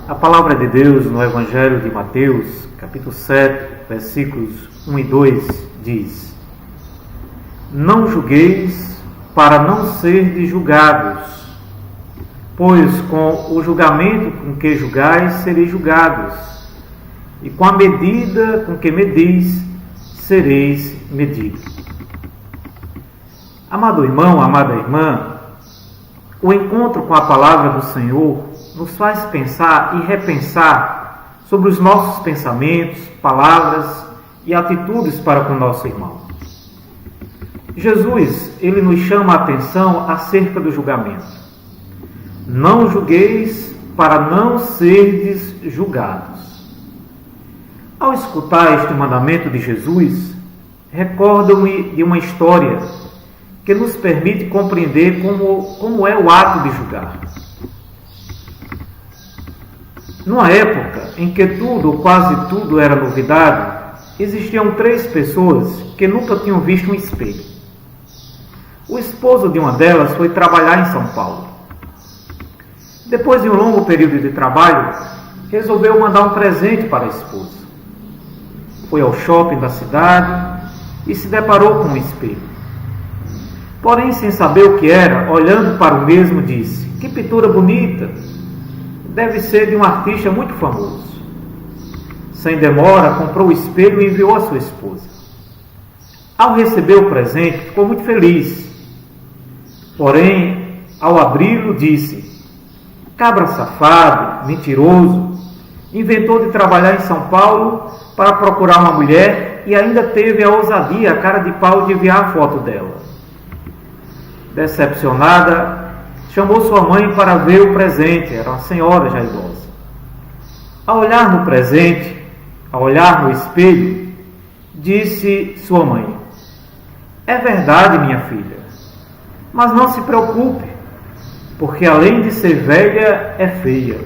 A palavra de Deus no Evangelho de Mateus, capítulo 7, versículos 1 e 2, diz: Não julgueis para não serdes julgados, pois com o julgamento com que julgais, sereis julgados, e com a medida com que medis, sereis medidos. Amado irmão, amada irmã, o encontro com a palavra do Senhor nos faz pensar e repensar sobre os nossos pensamentos, palavras e atitudes para com o nosso irmão. Jesus, ele nos chama a atenção acerca do julgamento. Não julgueis para não serdes julgados. Ao escutar este mandamento de Jesus, recordo-me de uma história que nos permite compreender como é o ato de julgar. Numa época em que tudo ou quase tudo era novidade, existiam 3 pessoas que nunca tinham visto um espelho. O esposo de uma delas foi trabalhar em São Paulo. Depois de um longo período de trabalho, resolveu mandar um presente para a esposa. Foi ao shopping da cidade e se deparou com um espelho. Porém, sem saber o que era, olhando para o mesmo, disse: "Que pintura bonita! Deve ser de um artista muito famoso." Sem demora, comprou o espelho e enviou a sua esposa. Ao receber o presente, ficou muito feliz. Porém, ao abri-lo, disse: "Cabra safado, mentiroso, inventou de trabalhar em São Paulo para procurar uma mulher e ainda teve a ousadia, a cara de pau de enviar a foto dela." Decepcionada, chamou sua mãe para ver o presente. Era uma senhora já idosa. Ao olhar no presente, ao olhar no espelho, disse sua mãe: "É verdade, minha filha, mas não se preocupe, porque além de ser velha, é feia."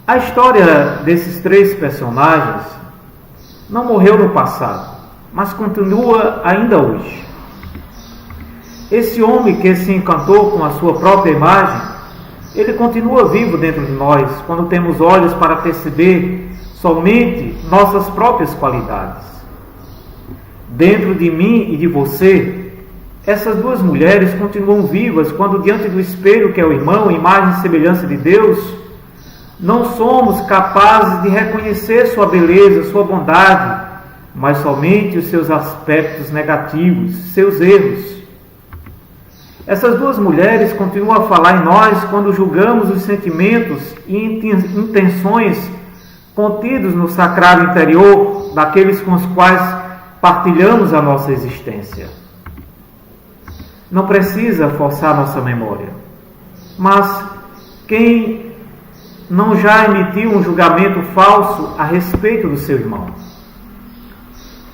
A história desses 3 personagens não morreu no passado, mas continua ainda hoje. Esse homem que se encantou com a sua própria imagem, ele continua vivo dentro de nós quando temos olhos para perceber somente nossas próprias qualidades. Dentro de mim e de você, essas 2 mulheres continuam vivas quando diante do espelho, que é o irmão, imagem e semelhança de Deus, não somos capazes de reconhecer sua beleza, sua bondade, mas somente os seus aspectos negativos, seus erros. Essas 2 mulheres continuam a falar em nós quando julgamos os sentimentos e intenções contidos no sagrado interior daqueles com os quais partilhamos a nossa existência. Não precisa forçar nossa memória, mas quem não já emitiu um julgamento falso a respeito do seu irmão?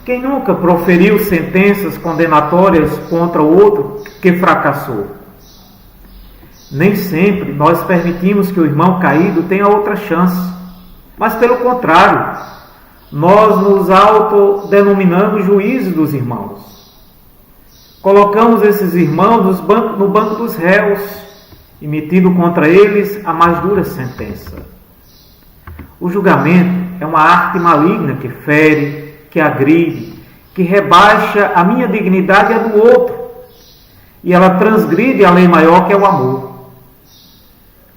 Quem nunca proferiu sentenças condenatórias contra o outro que fracassou? Nem sempre nós permitimos que o irmão caído tenha outra chance, mas pelo contrário, nós nos autodenominamos juízes dos irmãos. Colocamos esses irmãos no banco dos réus, emitindo contra eles a mais dura sentença. O julgamento é uma arte maligna que fere, que agride, que rebaixa a minha dignidade e a do outro, e ela transgride a lei maior, que é o amor.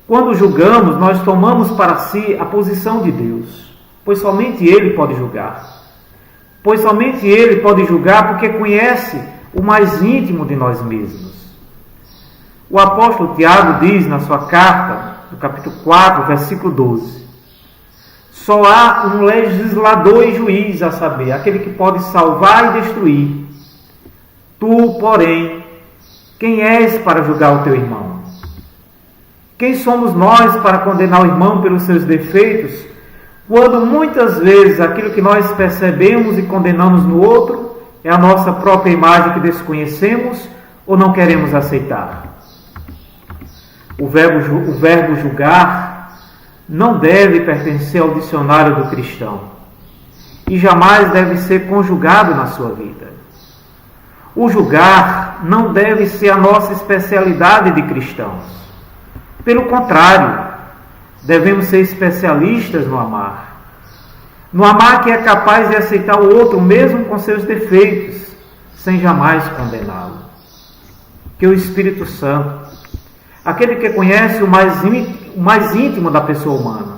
Quando julgamos, nós tomamos para si a posição de Deus, pois somente Ele pode julgar. Pois somente Ele pode julgar porque conhece o mais íntimo de nós mesmos. O apóstolo Tiago diz na sua carta, no capítulo 4, versículo 12: "Só há um legislador e juiz, a saber, aquele que pode salvar e destruir. Tu, porém, quem és para julgar o teu irmão? Quem somos nós para condenar o irmão pelos seus defeitos, quando muitas vezes aquilo que nós percebemos e condenamos no outro é a nossa própria imagem que desconhecemos ou não queremos aceitar?" O verbo julgar não deve pertencer ao dicionário do cristão e jamais deve ser conjugado na sua vida. O julgar não deve ser a nossa especialidade de cristãos. Pelo contrário, Devemos ser especialistas no amar. No amar que é capaz de aceitar o outro, mesmo com seus defeitos, sem jamais condená-lo. Que o Espírito Santo, aquele que conhece o mais íntimo da pessoa humana,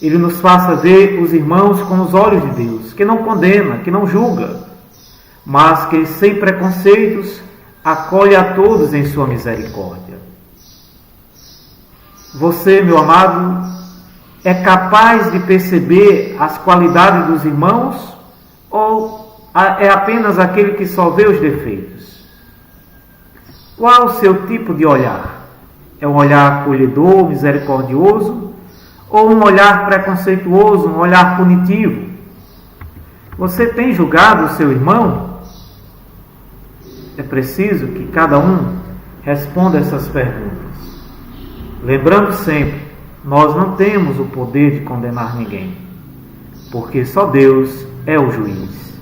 ele nos faça ver os irmãos com os olhos de Deus, que não condena, que não julga, mas que, sem preconceitos, acolhe a todos em sua misericórdia. Você, meu amado, é capaz de perceber as qualidades dos irmãos ou é apenas aquele que só vê os defeitos? Qual o seu tipo de olhar? É um olhar acolhedor, misericordioso, ou um olhar preconceituoso, um olhar punitivo? Você tem julgado o seu irmão? É preciso que cada um responda essas perguntas. Lembrando sempre, nós não temos o poder de condenar ninguém, porque só Deus é o juiz.